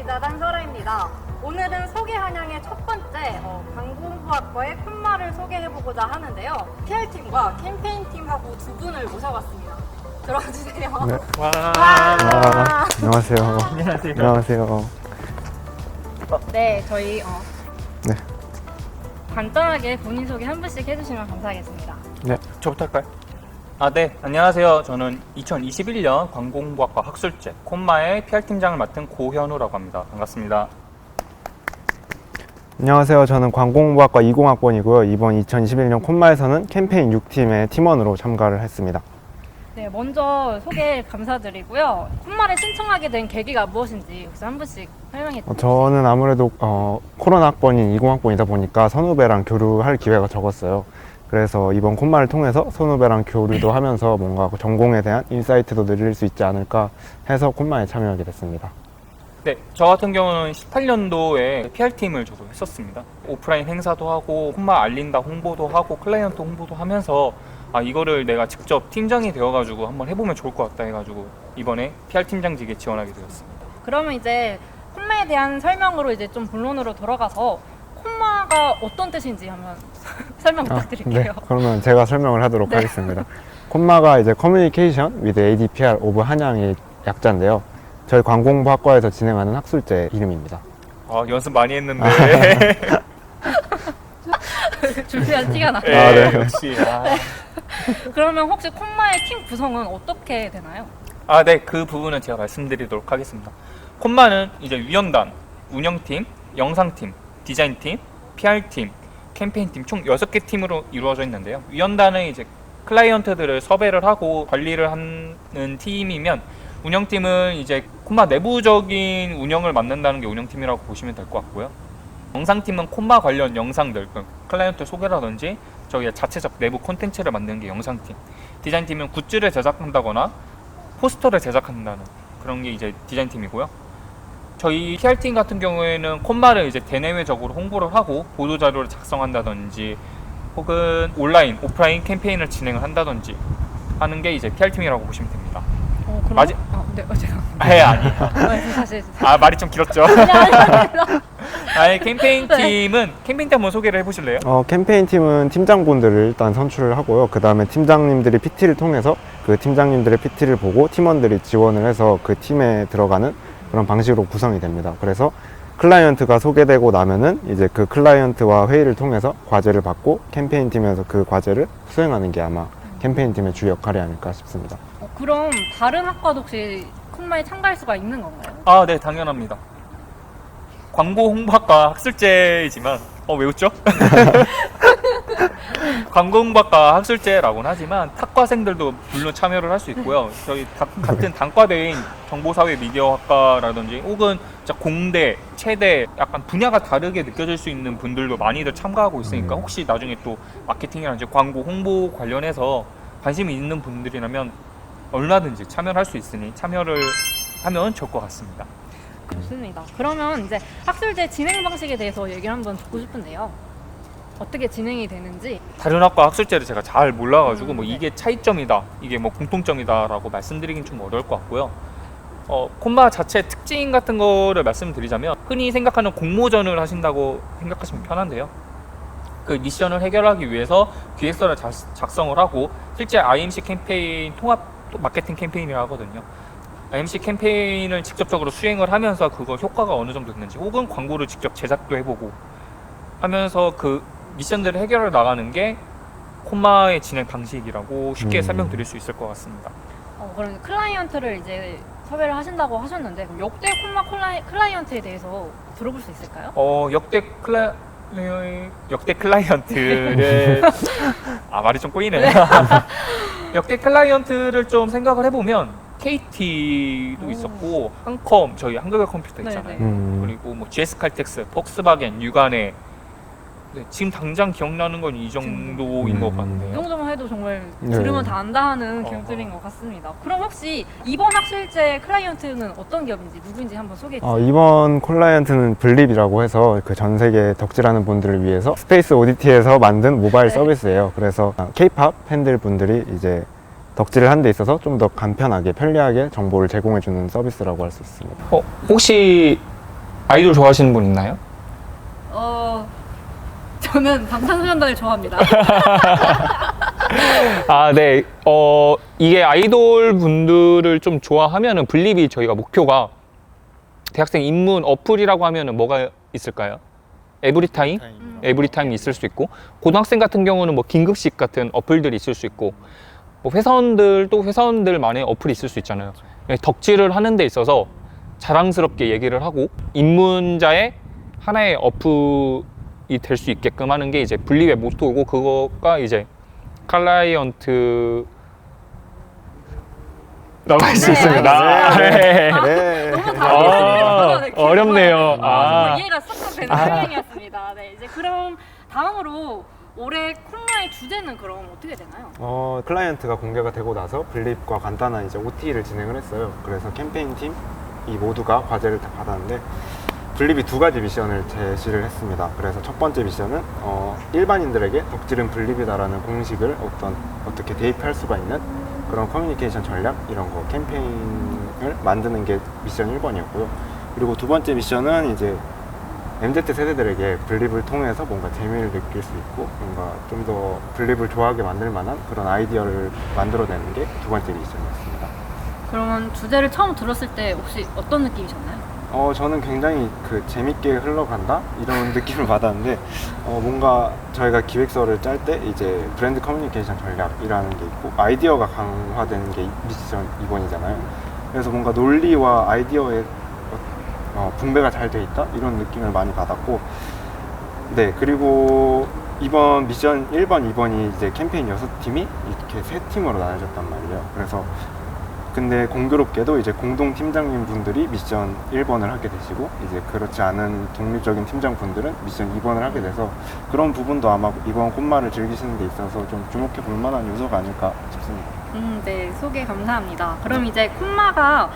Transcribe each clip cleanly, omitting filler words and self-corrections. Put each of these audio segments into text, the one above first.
기자단 설아입니다. 오늘은 소개 한양의 첫 번째 관공부학과의 콤마를 소개해보고자 하는데요. PR팀과 캠페인팀하고 두 분을 모셔봤습니다. 들어와주세요. 네. 와. 안녕하세요. 안녕하세요. 안녕하세요. 네, 저희 네. 간단하게 본인 소개 한 분씩 해주시면 감사하겠습니다. 네. 저부터 할까요? 네. 안녕하세요. 저는 2021년 관공부학과 학술제 콤마의 PR팀장을 맡은 고현우라고 합니다. 반갑습니다. 안녕하세요. 저는 관공부학과 20학번이고요. 이번 2021년 콤마에서는 캠페인 6팀의 팀원으로 참가를 했습니다. 네, 먼저 소개 감사드리고요. 콤마를 신청하게 된 계기가 무엇인지 혹시 한 분씩 설명해 주세요. 저는 아무래도 코로나 학번인 20학번이다 보니까 선후배랑 교류할 기회가 적었어요. 그래서 이번 콤마를 통해서 선후배랑 교류도 하면서 뭔가 전공에 대한 인사이트도 늘릴 수 있지 않을까 해서 콤마에 참여하게 됐습니다. 네, 저 같은 경우는 18년도에 PR팀을 저도 했었습니다. 오프라인 행사도 하고 콤마 알린다 홍보도 하고 클라이언트 홍보도 하면서 이거를 내가 직접 팀장이 되어가지고 한번 해보면 좋을 것 같다 해가지고 이번에 PR팀장직에 지원하게 되었습니다. 그러면 이제 콤마에 대한 설명으로 이제 좀 본론으로 돌아가서 콤마가 어떤 뜻인지 한번 설명 부탁드릴게요. 네. 그러면 제가 설명을 하도록 하겠습니다. 콤마가 이제 Communication with ADPR of 한양의 약자인데요. 저희 관공부학과에서 진행하는 학술제 이름입니다. 연습 많이 했는데. 준비한 티가 나요. 네. 역시. 그러면 혹시 콤마의 팀 구성은 어떻게 되나요? 네, 그 부분은 제가 말씀드리도록 하겠습니다. 콤마는 이제 위원단, 운영팀, 영상팀, 디자인팀, PR팀, 캠페인팀 총 6개 팀으로 이루어져 있는데요. 위원단은 이제 클라이언트들을 섭외를 하고 관리를 하는 팀이면 운영팀은 이제 콤마 내부적인 운영을 맡는다는 게 운영팀이라고 보시면 될 것 같고요. 영상팀은 콤마 관련 영상들, 클라이언트 소개라든지 저희 자체적 내부 콘텐츠를 만드는 게 영상팀. 디자인팀은 굿즈를 제작한다거나 포스터를 제작한다는 그런 게 이제 디자인팀이고요. 저희 PR팀 같은 경우에는 콤마를 이제 대내외적으로 홍보를 하고 보도자료를 작성한다든지 혹은 온라인, 오프라인 캠페인을 진행을 한다든지 하는 게 이제 PR팀이라고 보시면 됩니다. 그럼? 네, 제가. 아니에요. 사실. 말이 좀 길었죠. 아니. 캠페인팀은 캠페인팀 한번 소개를 해보실래요? 캠페인팀은 팀장분들을 일단 선출을 하고요. 그 다음에 팀장님들이 PT를 통해서 그 팀장님들의 PT를 보고 팀원들이 지원을 해서 그 팀에 들어가는 그런 방식으로 구성이 됩니다. 그래서 클라이언트가 소개되고 나면은 이제 그 클라이언트와 회의를 통해서 과제를 받고 캠페인팀에서 그 과제를 수행하는 게 아마 캠페인팀의 주 역할이 아닐까 싶습니다. 그럼 다른 학과도 혹시 콤마에 참가할 수가 있는 건가요? 네, 당연합니다. 광고 홍보학과 학술제이지만 왜 웃죠? 광고 홍보학과 학술제라고는 하지만 탁과생들도 물론 참여를 할 수 있고요. 저희 같은 단과대인 정보사회 미디어학과라든지 혹은 공대, 체대 약간 분야가 다르게 느껴질 수 있는 분들도 많이들 참가하고 있으니까 혹시 나중에 또 마케팅이라든지 광고 홍보 관련해서 관심이 있는 분들이라면 얼마든지 참여를 할 수 있으니 참여를 하면 좋을 것 같습니다. 좋습니다. 그러면 이제 학술제 진행 방식에 대해서 얘기를 한번 듣고 싶은데요. 어떻게 진행이 되는지. 다른 학과 학술제를 제가 잘 몰라가지고 네. 이게 차이점이다, 이게 공통점이다라고 말씀드리긴 좀 어려울 것 같고요. 콤마 자체 특징 같은 거를 말씀드리자면 흔히 생각하는 공모전을 하신다고 생각하시면 편한데요. 그 미션을 해결하기 위해서 기획서를 작성을 하고 실제 IMC 캠페인 통합 마케팅 캠페인이라고 하거든요. IMC 캠페인을 직접적으로 수행을 하면서 그거 효과가 어느 정도 됐는지 혹은 광고를 직접 제작도 해보고 하면서 그 미션들을 해결해 나가는 게 콤마의 진행 방식이라고 쉽게 설명드릴 수 있을 것 같습니다. 그럼 클라이언트를 이제 섭외를 하신다고 하셨는데 그럼 역대 콤마 클라이언트에 대해서 들어볼 수 있을까요? 역대 클라이언트를 말이 좀 꼬이네. 역대 클라이언트를 좀 생각을 해보면 KT도 있었고 한컴, 저희 한국의 컴퓨터 있잖아요. 그리고 GS 칼텍스, 폭스바겐, 유가네. 네, 지금 당장 기억나는 건 이 정도인 것 이 같네요. 정도만 해도 정말 들으면 다 안다 하는 기업들인 것 같습니다. 그럼 혹시 이번 학술제 클라이언트는 어떤 기업인지 누구인지 한번 소개해 주세요. 이번 클라이언트는 블립이라고 해서 그 전 세계 덕질하는 분들을 위해서 스페이스 오디티에서 만든 모바일 서비스예요. 그래서 K-팝 팬들 분들이 이제 덕질을 하는 데 있어서 좀 더 간편하게 편리하게 정보를 제공해주는 서비스라고 할 수 있습니다. 혹시 아이돌 좋아하시는 분 있나요? 저는 방탄소년단을 좋아합니다. 아, 네. 이게 아이돌 분들을 좀 좋아하면은 블립이 저희가 목표가 대학생 입문 어플이라고 하면은 뭐가 있을까요? 에브리타임? 에브리타임이 있을 수 있고, 고등학생 같은 경우는 뭐 긴급식 같은 어플들이 있을 수 있고, 뭐 회사원들도 회사원들만의 어플이 있을 수 있잖아요. 덕질을 하는 데 있어서 자랑스럽게 얘기를 하고 입문자의 하나의 어플이 될 수 있게끔 하는 게 이제 블립의 모토고, 그거가 이제 클라이언트 라고 할 수 네, 있습니다. 알겠습니다. 네. 너무 잘하셨어요. 어렵네요. 정말 이해가 쏙쏙 되는 설명이었습니다. 네, 이제 그럼 다음으로 올해 콤마의 주제는 그럼 어떻게 되나요? 클라이언트가 공개가 되고 나서 블립과 간단한 이제 OT를 진행을 했어요. 그래서 캠페인 팀 이 모두가 과제를 다 받았는데 블립이 두 가지 미션을 제시를 했습니다. 그래서 첫 번째 미션은 일반인들에게 덕질은 블립이다라는 공식을 어떻게 대입할 수가 있는 그런 커뮤니케이션 전략 이런 거 캠페인을 만드는 게 미션 1번이었고요. 그리고 두 번째 미션은 이제 MZ 세대들에게 블립을 통해서 뭔가 재미를 느낄 수 있고 뭔가 좀 더 블립을 좋아하게 만들 만한 그런 아이디어를 만들어내는 게 두 번째 미션이었습니다. 그러면 주제를 처음 들었을 때 혹시 어떤 느낌이셨나요? 저는 굉장히 재밌게 흘러간다 이런 느낌을 받았는데 뭔가 저희가 기획서를 짤 때 이제 브랜드 커뮤니케이션 전략이라는 게 있고 아이디어가 강화되는 게 미션 2번이잖아요. 그래서 뭔가 논리와 아이디어의 분배가 잘 돼 있다 이런 느낌을 많이 받았고, 네, 그리고 이번 미션 1번, 2번이 이제 캠페인 6팀이 이렇게 3팀으로 나눠졌단 말이에요. 그래서 근데 공교롭게도 이제 공동 팀장님 분들이 미션 1번을 하게 되시고 이제 그렇지 않은 독립적인 팀장 분들은 미션 2번을 하게 돼서 그런 부분도 아마 이번 콤마를 즐기시는 데 있어서 좀 주목해 볼 만한 요소가 아닐까 싶습니다. 네, 소개 감사합니다. 그럼 이제 콤마가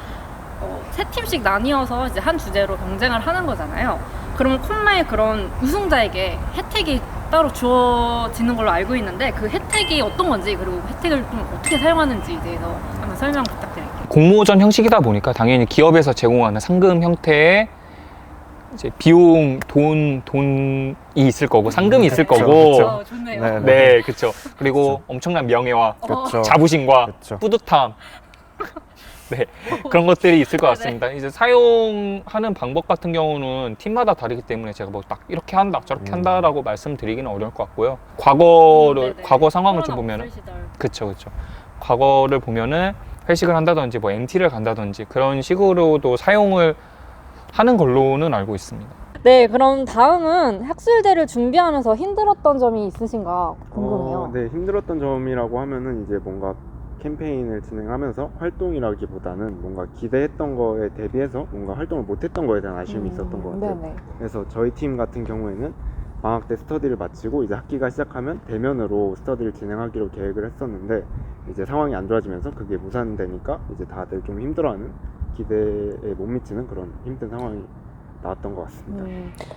세 팀씩 나뉘어서 이제 한 주제로 경쟁을 하는 거잖아요. 그럼 콤마의 그런 우승자에게 혜택이 따로 주어지는 걸로 알고 있는데 그 혜택이 어떤 건지 그리고 혜택을 좀 어떻게 사용하는지에 대해서 한번 설명 부탁드릴게요. 공모전 형식이다 보니까 당연히 기업에서 제공하는 상금 형태의 이제 비용, 돈이 있을 거고 상금이 있을 그쵸, 거고, 그쵸. 좋네요. 네, 네, 그렇죠. 그리고 엄청난 명예와 그렇죠. 자부심과 그쵸. 뿌듯함, 네, 그런 것들이 있을 것 같습니다. 이제 사용하는 방법 같은 경우는 팀마다 다르기 때문에 제가 뭐 딱 이렇게 한다, 저렇게 한다라고 말씀드리기는 어려울 것 같고요. 과거 상황을 좀 보면은, 그쵸. 과거를 보면은 회식을 한다든지 뭐 MT를 간다든지 그런 식으로도 사용을 하는 걸로는 알고 있습니다. 네, 그럼 다음은 학술대를 준비하면서 힘들었던 점이 있으신가 궁금해요. 네, 힘들었던 점이라고 하면은 이제 뭔가 캠페인을 진행하면서 활동이라기보다는 뭔가 기대했던 거에 대비해서 뭔가 활동을 못했던 거에 대한 아쉬움이 있었던 것 같아요. 네네. 그래서 저희 팀 같은 경우에는 방학 때 스터디를 마치고 이제 학기가 시작하면 대면으로 스터디를 진행하기로 계획을 했었는데 이제 상황이 안 좋아지면서 그게 무산되니까 이제 다들 좀 힘들어하는 기대에 못 미치는 그런 힘든 상황이 나왔던 것 같습니다.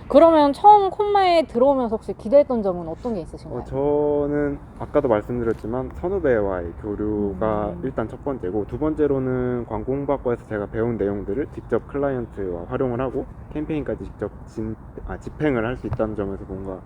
그러면 처음 콤마에 들어오면서 혹시 기대했던 점은 어떤 게 있으신가요? 저는 아까도 말씀드렸지만 선후배와의 교류가 일단 첫 번째고, 두 번째로는 광고 홍보학과에서 제가 배운 내용들을 직접 클라이언트와 활용을 하고 캠페인까지 직접 집행을 할 수 있다는 점에서 뭔가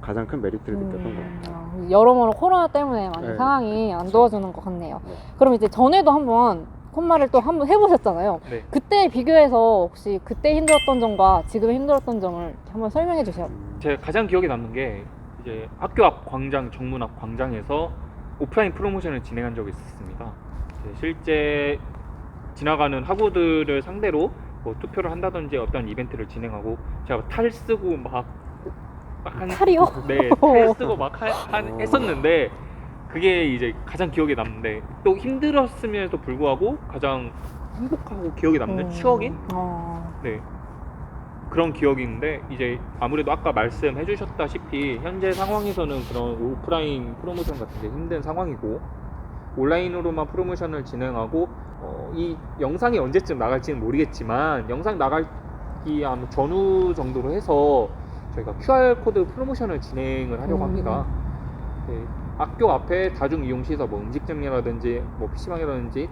가장 큰 메리트를 느꼈던 것 같아요. 여러모로 코로나 때문에 많이 네. 상황이 안 그렇죠. 도와주는 것 같네요. 네. 그럼 이제 전에도 한번 콤마를 또 한번 해보셨잖아요. 네. 그때 비교해서 혹시 그때 힘들었던 점과 지금 힘들었던 점을 한번 설명해 주세요. 제가 가장 기억에 남는 게 이제 학교 앞 광장, 정문 앞 광장에서 오프라인 프로모션을 진행한 적이 있었습니다. 실제 지나가는 학우들을 상대로 뭐 투표를 한다든지 어떤 이벤트를 진행하고 제가 탈 쓰고 막 탈이요? 네, 탈 쓰고 막 했었는데 그게 이제 가장 기억에 남는데 또 힘들었음에도 불구하고 가장 행복하고 기억에 남는 추억인 네, 그런 기억인데 이제 아무래도 아까 말씀해 주셨다시피 현재 상황에서는 그런 오프라인 프로모션 같은 게 힘든 상황이고 온라인으로만 프로모션을 진행하고 이 영상이 언제쯤 나갈지는 모르겠지만 영상 나가기 아마 전후 정도로 해서 저희가 QR코드 프로모션을 진행을 하려고 합니다. 네, 학교 앞에 다중이용시설, 뭐 음식점이라든지 뭐 PC방이라든지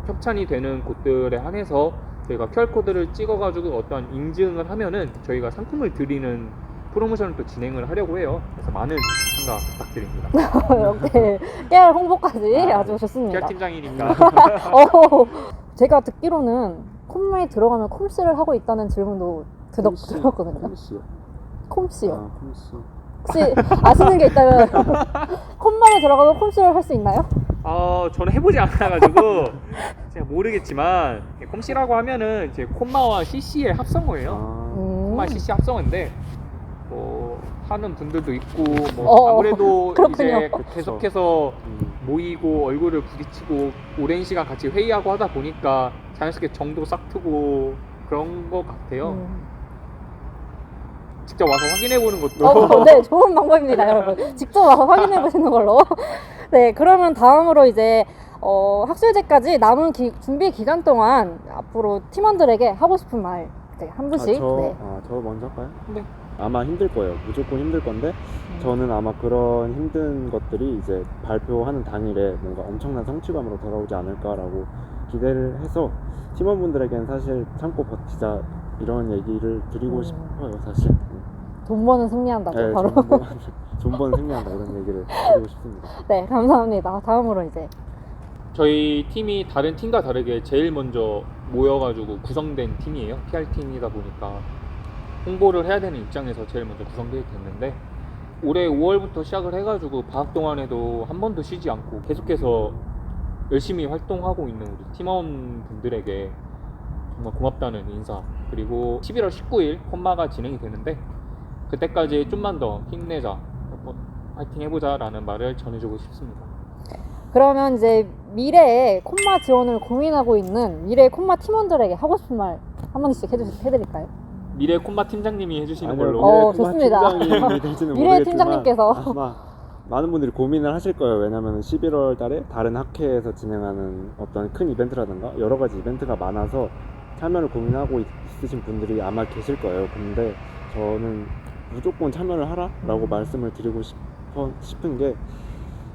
협찬이 되는 곳들에 한해서 저희가 QR코드를 찍어가지고 어떤 인증을 하면은 저희가 상품을 드리는 프로모션을 또 진행을 하려고 해요. 그래서 많은 참가 부탁드립니다. 이렇게 깨알 홍보까지 아주 좋습니다. PR 팀장이니까. 제가 듣기로는 콤마에 들어가면 콤씨를 하고 있다는 질문도 들었거든요. 콤씨요? 콤씨요. 아, 콤씨. 혹시 아시는 게 있다면 콤마에 들어가면 콤씨를 할 수 있나요? 저는 해보지 않아가지고 제가 모르겠지만 콤씨라고 하면은 이제 콤마와 CC의 합성어예요. 아, 콤마 CC 합성어인데 뭐 하는 분들도 있고 뭐 어, 아무래도 그렇군요. 이제 계속해서 음. 모이고 얼굴을 부딪히고 오랜 시간 같이 회의하고 하다 보니까 자연스럽게 정도 싹 트고 그런 것 같아요. 직접 와서 확인해 보는 것도 네, 좋은 방법입니다, 여러분. 직접 와서 확인해 보시는 걸로. 네, 그러면 다음으로 이제 학술제까지 남은 준비 기간 동안 앞으로 팀원들에게 하고 싶은 말 한 분씩. 네. 저 먼저 할까요? 네. 아마 힘들 거예요. 무조건 힘들 건데 저는 아마 그런 힘든 것들이 이제 발표하는 당일에 뭔가 엄청난 성취감으로 돌아오지 않을까라고 기대를 해서 팀원분들에게는 사실 참고 버티자 이런 얘기를 드리고 싶어요, 사실. 돈 버는 승리한다고 네, 바로. 존버는 승리한다 이런 얘기를 드리고 싶습니다. 네, 감사합니다. 다음으로 이제 저희 팀이 다른 팀과 다르게 제일 먼저 모여가지고 구성된 팀이에요. PR팀이다 보니까 홍보를 해야 되는 입장에서 제일 먼저 구성되게 됐는데 올해 5월부터 시작을 해가지고 방학 동안에도 한 번도 쉬지 않고 계속해서 열심히 활동하고 있는 우리 팀원분들에게 정말 고맙다는 인사, 그리고 11월 19일 콤마가 진행이 되는데 그때까지 좀만 더 힘내자, 파이팅 해보자 라는 말을 전해주고 싶습니다. 그러면 이제 미래에 콤마 지원을 고민하고 있는 미래 콤마 팀원들에게 하고 싶은 말 한마디씩 해드릴까요? 미래 콤마 팀장님이 해주시는 아니요, 걸로. 좋습니다. 팀장님이 될지는 미래 모르겠지만 팀장님께서. 아마 많은 분들이 고민을 하실 거예요. 왜냐하면 11월 달에 다른 학회에서 진행하는 어떤 큰 이벤트라든가 여러 가지 이벤트가 많아서 참여를 고민하고 있으신 분들이 아마 계실 거예요. 근데 저는 무조건 참여를 하라라고 말씀을 드리고 싶은 게,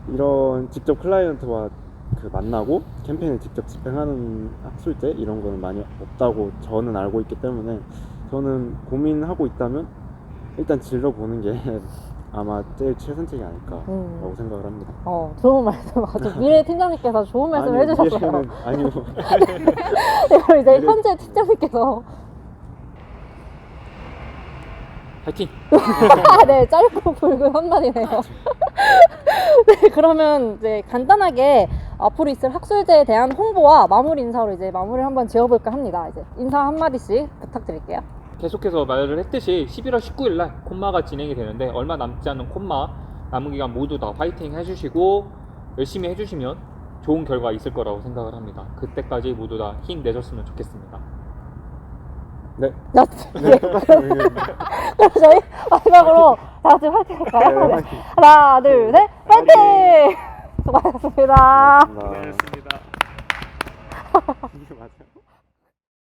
이런 직접 클라이언트와 만나고 캠페인을 직접 집행하는 학술제 이런 거는 많이 없다고 저는 알고 있기 때문에, 저는 고민하고 있다면 일단 질러보는 게 아마 제일 최선책이 아닐까라고 생각을 합니다. 좋은 말씀, 아주 미래 팀장님께서 좋은 말씀을 해주셨어요. 아니고 네, 그럼 이제 현재 팀장님께서 파이팅! 네, 짧고 굵은 한마디네요. 네, 그러면 이제 간단하게 앞으로 있을 학술제에 대한 홍보와 마무리 인사로 이제 마무리를 한번 지어볼까 합니다. 이제 인사 한마디씩 부탁드릴게요. 계속해서 말을 했듯이 11월 19일 날 콤마가 진행이 되는데 얼마 남지 않은 콤마 남은 기간 모두 다 파이팅 해주시고 열심히 해주시면 좋은 결과 있을 거라고 생각을 합니다. 그때까지 모두 다 힘내줬으면 좋겠습니다. 네. 네. 그럼 저희 마지막으로 다 같이 파이팅 할까요? 네, 네. 하나, 둘, 셋, 파이팅! 수고하셨습니다. 고맙습니다. 고생하셨습니다. 이게 맞아요.